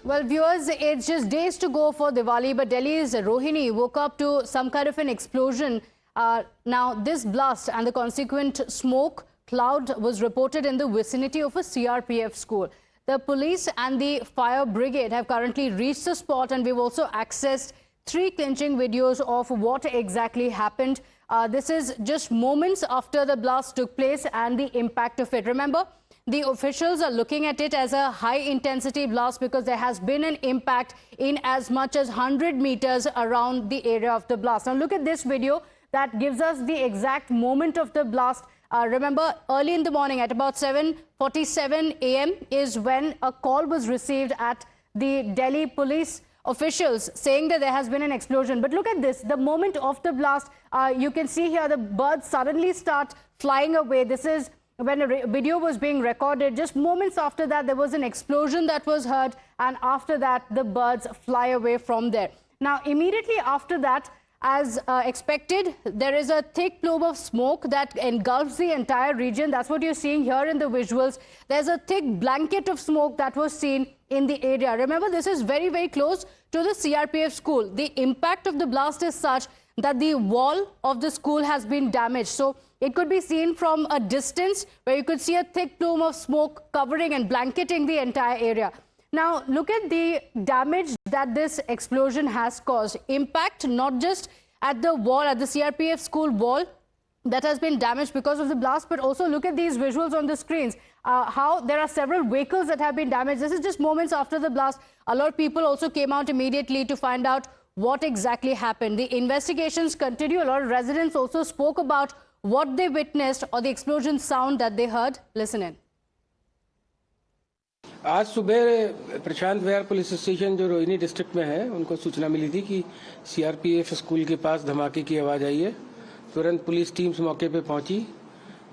Well, viewers, it's just days to go for Diwali, but Delhi's Rohini woke up to some kind of an explosion. Now, this blast and the consequent smoke cloud was reported in the vicinity of a CRPF school. The police and the fire brigade have currently reached the spot, and we've also accessed 3 clinching videos of what exactly happened. This is just moments after the blast took place and the impact of it. Remember, the officials are looking at it as a high-intensity blast because there has been an impact in as much as 100 meters around the area of the blast. Now, look at this video that gives us the exact moment of the blast. Remember, early in the morning at about 7:47 a.m. is when a call was received at the Delhi police officials saying that there has been an explosion. But look at this, the moment of the blast, you can see here the birds suddenly start flying away. This is when a video was being recorded. Just moments after that, there was an explosion that was heard, and after that, the birds fly away from there. Now, immediately after that, as expected, there is a thick plume of smoke that engulfs the entire region. That's what you're seeing here in the visuals. There's a thick blanket of smoke that was seen in the area. Remember, this is very, very close to the CRPF school. The impact of the blast is such that the wall of the school has been damaged. So it could be seen from a distance where you could see a thick plume of smoke covering and blanketing the entire area. Now, look at the damage that this explosion has caused. Impact not just at the wall, at the CRPF school wall that has been damaged because of the blast, but also look at these visuals on the screens. How there are several vehicles that have been damaged. This is just moments after the blast. A lot of people also came out immediately to find out what exactly happened. The investigations continue. A lot of residents also spoke about what they witnessed or the explosion sound that they heard. Listen in. आज सुबह प्रशांत विहार police station जो Rohini district में है, उनको सूचना मिली थी कि CRPF school के पास धमाके की आवाज़ आई है। तुरंत पुलिस टीम्स मौके पे पहुंची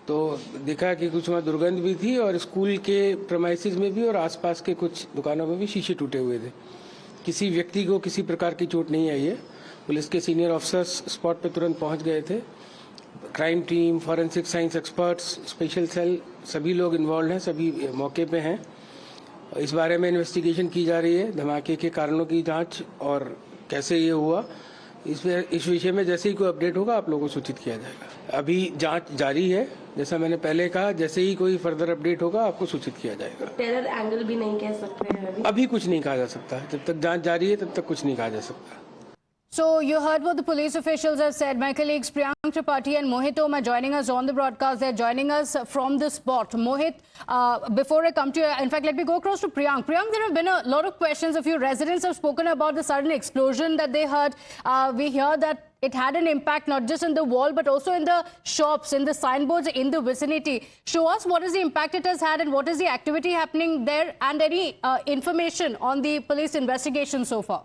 तो देखा कि कुछ वहाँ दुर्गंध भी थी और स्कूल के प्रेमाइसेस में भी और आसपास के कुछ दुकानों में भी शीशे टूटे हुए थे। किसी व्यक्ति को किसी प्रकार की चोट नहीं आई है। पुलिस के सीनियर ऑफिसर्स स्पॉट पे तुरंत पहुँच गए थे। Crime team, forensic science experts, special cell, सभी लोग इन्वॉल्व हैं, सभी मौके पे हैं। इस बारे में इन्वेस्टिगेशन की जा रही है, धमाके के कारणों की जांच और कैसे ये हुआ, इस विषय में जैसे ही कोई अपडेट होगा आप लोगों को सूचित किया जाएगा। अभी जांच जारी है, जैसा मैंने पहले कहा, जैसे ही कोई फर्दर अपडेट होगा आपको सूचित किया जाएगा। टेरर एंगल भी नहीं कह सकते हैं अभी कुछ नहीं कहा जा सकता। जब तक जांच जारी है तब तक कुछ नहीं कहा जा सकता। So you heard what the police officials have said. My colleagues Priyank Tripathi and Mohit Om are joining us on the broadcast. They're joining us from the spot. Mohit, before I come to you, in fact, let me go across to Priyank. Priyank, there have been a lot of questions. A few residents have spoken about the sudden explosion that they heard. We hear that it had an impact not just in the wall, but also in the shops, in the signboards, in the vicinity. Show us what is the impact it has had and what is the activity happening there, and any information on the police investigation so far.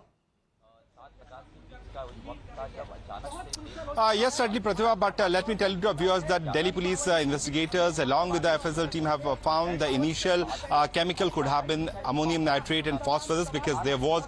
Yes, certainly, Pratibha, but let me tell you to our viewers that Delhi police investigators along with the FSL team have found the initial chemical could have been ammonium nitrate and phosphorus, because there was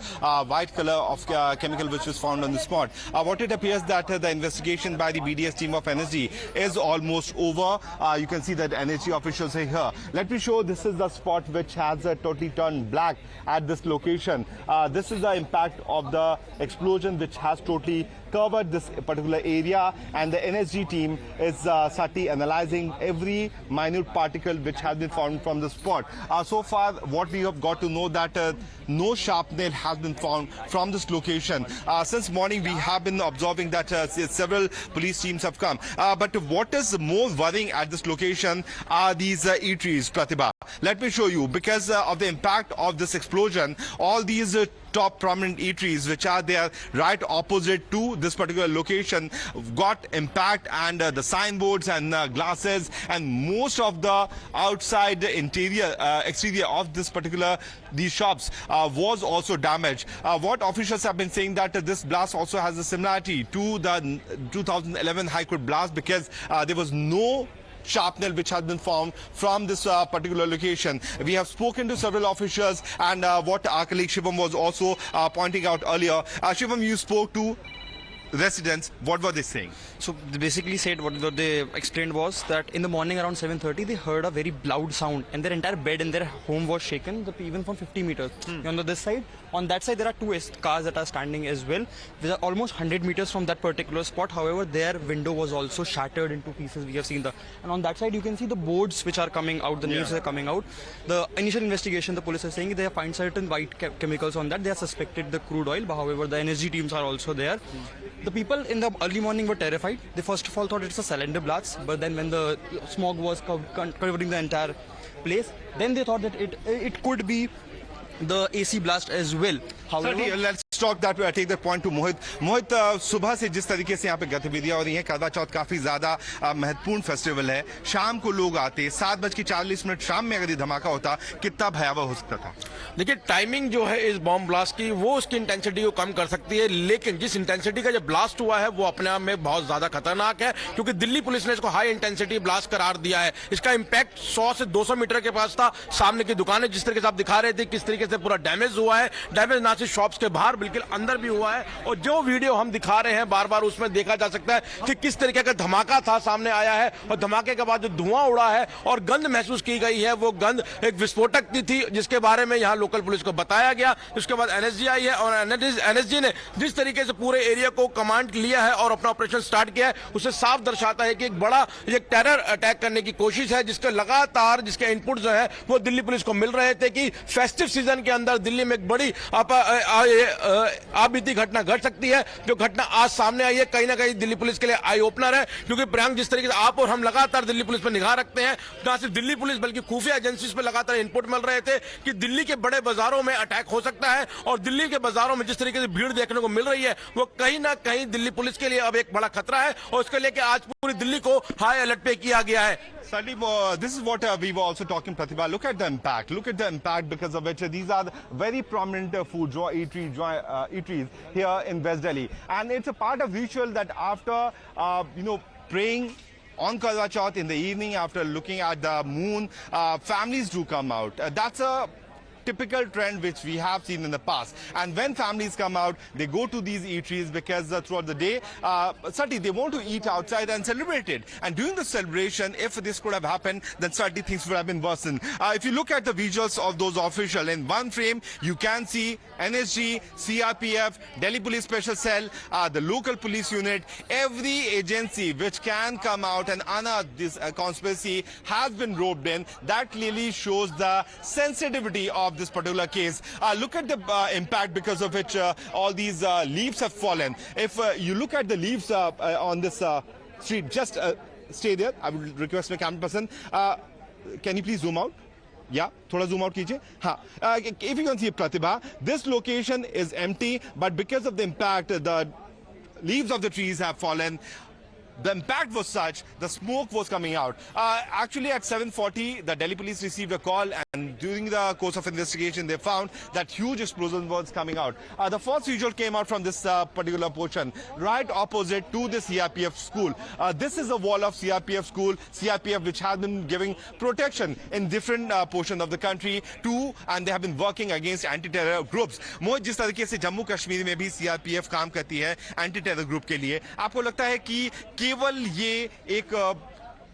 white color of chemical which was found on the spot. What it appears that the investigation by the BDS team of NSG is almost over. You can see that NSG officials are here. Let me show, this is the spot which has totally turned black at this location. This is the impact of the explosion which has totally covered this particular area, and the NSG team is certainly analyzing every minute particle which has been found from the spot. So far, what we have got to know that no sharp nail has been found from this location. Since morning, we have been observing that several police teams have come. But what is more worrying at this location are these eateries, Pratibha. Let me show you, because of the impact of this explosion, all these top prominent eateries which are there right opposite to this particular location got impact, and the signboards and glasses and most of the outside exterior of these shops was also damaged. What officials have been saying that this blast also has a similarity to the 2011 High Court blast, because there was no sharpnel which has been found from this particular location. We have spoken to several officials, and what our colleague Shivam was also pointing out earlier. Shivam, you spoke to residents, what were they saying? So they basically said what they explained was that in the morning around 7:30 they heard a very loud sound and their entire bed in their home was shaken, even from 50 meters. On this side, on that side there are two cars that are standing as well. They are almost 100 meters from that particular spot. However, their window was also shattered into pieces. We have seen and on that side you can see the boards which are coming out, the nails are coming out. The initial investigation, the police are saying they find certain white chemicals on that. They are suspected the crude oil, but however the energy teams are also there. The people in the early morning were terrified. They first of all thought it's a cylinder blast, but then when the smog was covering the entire place, then they thought that it could be the AC blast as well. However, let's talk that. Take that point to Mohit. Mohit, सुबह से जिस तरीके से यहाँ पे गतिविधियां हो रही हैं, करवा चौथ काफी ज्यादा महत्वपूर्ण फेस्टिवल है. शाम को लोग आते, 7:40 शाम में अगर ये धमाका होता, कितना भयावह हो सकता था? देखिए, टाइमिंग जो है इस बॉम्ब ब्लास्ट की, वो उसकी इंटेंसिटी को कम कर सकती है, लेकिन जिस इंटेंसिटी का जो ब्लास्ट हुआ है वो अपने आप में बहुत ज्यादा खतरनाक है, क्योंकि दिल्ली पुलिस ने इसको हाई इंटेंसिटी ब्लास्ट करार दिया है. इसका इंपैक्ट 100 से 200 मीटर के पास था. सामने की दुकानें जिस तरीके से आप दिखा रहे थे किस तरीके से पूरा डैमेज हुआ है, डैमेज ना सिर्फ शॉप्स के बाहर बिल्कुल अंदर भी हुआ है. और जो वीडियो हम दिखा रहे हैं बार बार उसमें देखा जा सकता है कि किस तरीके का धमाका था, सामने आया है. और धमाके के बाद जो धुआं उड़ा है और गंध महसूस की गई है, वो गंध एक विस्फोटक की थी, जिसके बारे में यहाँ लोकल पुलिस को बताया गया. उसके बाद एनएसजी आई है और एनएसजी ने जिस तरीके से पूरे एरिया को कमांड लिया है और अपना ऑपरेशन स्टार्ट किया है, उसे साफ दर्शाता है कि एक बड़ा एक टेरर अटैक करने की कोशिश है, जिसके लगातार जिसके इनपुट जो है वो दिल्ली पुलिस को मिल रहे थे कि फेस्टिव सीजन के अंदर दिल्ली में एक बड़ी आपबीती घटना घट सकती है. जो घटना आज सामने आई है कहीं ना कहीं दिल्ली पुलिस के लिए आई ओपनर है, क्योंकि प्रियंक जिस तरीके से आप और हम लगातार दिल्ली पुलिस पर निगाह रखते हैं, ना सिर्फ दिल्ली पुलिस बल्कि खुफिया एजेंसीज पर लगातार इनपुट मिल रहे थे कि दिल्ली के बड़े बाजारों में अटैक हो सकता है. और दिल्ली के बाजारों में जिस तरीके से भीड़ देखने को मिल रही है, वो कहीं ना कहीं दिल्ली पुलिस के लिए अब एक बड़ा खतरा है, और उसके लेकर आज पूरी दिल्ली को हाई अलर्ट पे किया गया है. Sadly, this is what we were also talking, Pratibha. Look at the impact. Look at the impact because of which these are very prominent food eateries here in West Delhi. And it's a part of ritual that after, praying on Karwa Chauth in the evening, after looking at the moon, families do come out. That's a typical trend which we have seen in the past. And when families come out, they go to these eateries because throughout the day, certainly they want to eat outside and celebrate it. And during the celebration, if this could have happened, then certainly things would have been worsened. If you look at the visuals of those officials, in one frame, you can see NSG, CRPF, Delhi Police Special Cell, the local police unit, every agency which can come out and unearth this conspiracy has been roped in. That clearly shows the sensitivity of this particular case. Look at the impact because of which all these leaves have fallen. If you look at the leaves on this street, just stay there. I would request my camera person. Can you please zoom out? Yeah, thoda zoom out कीजिए. हाँ, if you can see Pratibha, this location is empty, but because of the impact, the leaves of the trees have fallen. The impact was such, the smoke was coming out. Actually, at 7:40, the Delhi police received a call, and during the course of investigation, they found that huge explosion was coming out. The first visual came out from this particular portion, right opposite to the CRPF school. This is a wall of CRPF school, CRPF which has been giving protection in different portions of the country too, and they have been working against anti-terror groups. मोहित, जिस तरीके से जम्मू कश्मीर में भी CRPF काम करती है anti-terror group के लिए, आपको लगता है कि केवल ये एक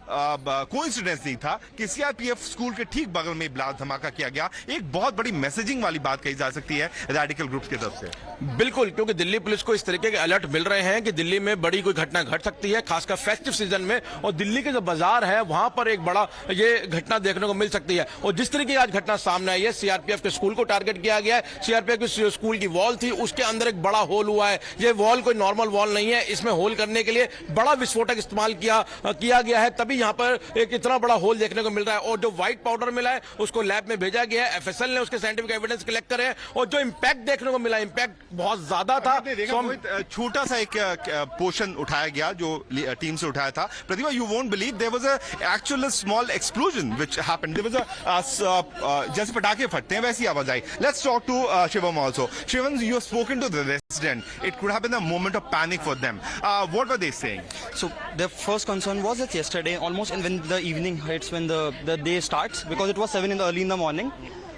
कोइंसिडेंस नहीं था कि सीआरपीएफ स्कूल के ठीक बगल में ब्लास्ट धमाका किया गया? एक बहुत बड़ी मैसेजिंग वाली बात कही जा सकती है रेडिकल ग्रुप्स की तरफ से. बिल्कुल, क्योंकि दिल्ली पुलिस को इस तरीके के अलर्ट मिल रहे हैं कि दिल्ली में बड़ी कोई घटना घट सकती है, खासकर फेस्टिव सीजन में, और दिल्ली के जो बाजार है वहां पर एक बड़ा ये घटना देखने को मिल सकती है. और जिस तरीके की आज घटना सामने आई है, सीआरपीएफ के स्कूल को टारगेट किया गया है. सीआरपीएफ की स्कूल की वॉल थी, उसके अंदर एक बड़ा होल हुआ है. ये वॉल कोई नॉर्मल वॉल नहीं है, इसमें होल करने के लिए बड़ा विस्फोटक इस्तेमाल किया गया है, तभी यहां पर एक इतना बड़ा होल देखने को मिल रहा है. और जो व्हाइट पाउडर मिला है उसको लैब में भेजा गया है, एफएसएल ने उसके साइंटिफिक एविडेंस कलेक्ट करे हैं, और जो इंपैक्ट देखने को मिला, इंपैक्ट बहुत ज्यादा था. छोटा सा एक पोर्शन उठाया गया जो टीम से उठाया था. Pratibha, you won't believe there was a actual small explosion which happened. There was a जैसे पटाखे फटते हैं वैसी आवाज आई. Let's talk to Shivam also. Shivam, you have spoken to the resident. It could have been a moment of panic for them. What were they saying? So their first concern was that yesterday, almost when the evening hits, when the day starts, because it was 7 early in the morning,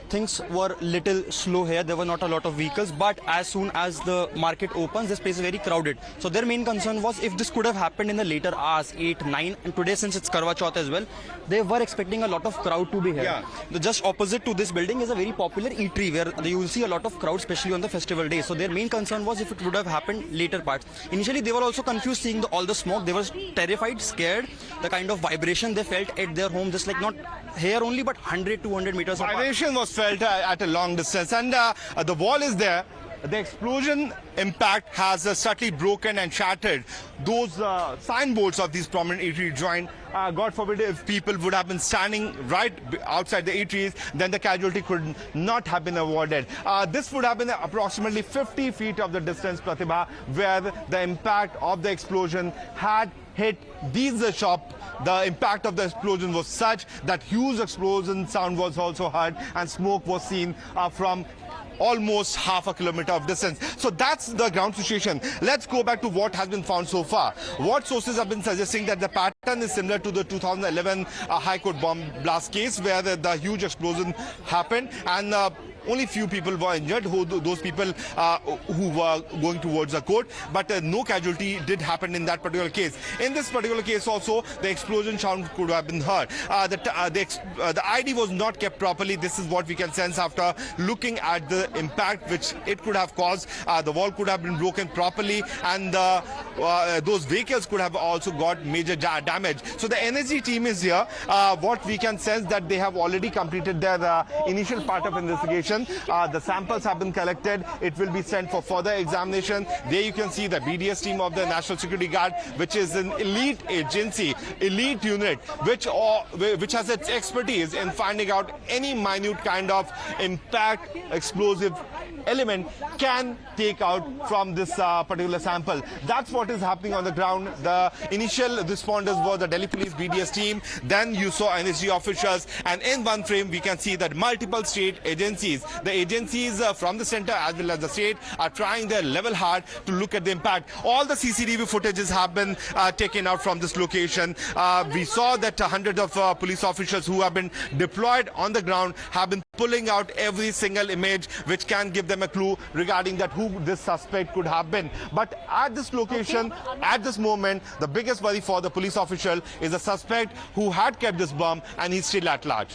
things were little slow here. There were not a lot of vehicles, but as soon as the market opens, this place is very crowded. So their main concern was if this could have happened in the later hours, 8, 9, and today since it's Karwa Chauth as well, they were expecting a lot of crowd to be here. Yeah. The just opposite to this building is a very popular eatery where you will see a lot of crowd, especially on the festival day. So their main concern was if it would have happened later parts. Initially, they were also confused seeing all the smoke. They were terrified, scared. The kind of vibration they felt at their home, just like not here only, but 100, 200 meters apart. Vibration was felt at a long distance, and the wall is there. The explosion impact has subtly broken and shattered those signboards of these prominent eatery joint. God forbid if people would have been standing right outside the eateries, then the casualty could not have been avoided. This would have been approximately 50 feet of the distance, Pratibha, where the impact of the explosion had hit these shop. The impact of the explosion was such that huge explosion sound was also heard and smoke was seen from almost half a kilometer of distance. So that's the ground situation. Let's go back to what has been found so far. What sources have been suggesting that the pattern is similar to the 2011 High Court bomb blast case where the huge explosion happened and only few people were injured, those people who were going towards the court, but no casualty did happen in that particular case. In this particular case also, the explosion sound could have been heard. The ID was not kept properly. This is what we can sense after looking at the impact which it could have caused. The wall could have been broken properly and those vehicles could have also got major damage. So the energy team is here. What we can sense that they have already completed their initial part of investigation. The samples have been collected. It will be sent for further examination. There you can see the BDS team of the National Security Guard, which is an elite agency, elite unit, which has its expertise in finding out any minute kind of impact explosive element can take out from this particular sample. That's what is happening on the ground. The initial responders were the Delhi Police BDS team. Then you saw NSG officials, and in one frame we can see that multiple state agencies, the agencies from the center as well as the state, are trying their level hard to look at the impact. All the CCTV footages have been taken out from this location. We saw that hundreds of police officials who have been deployed on the ground have been pulling out every single image which can give them a clue regarding that who this suspect could have been. But at this location, at this moment, the biggest worry for the police official is the suspect who had kept this bomb and he's still at large.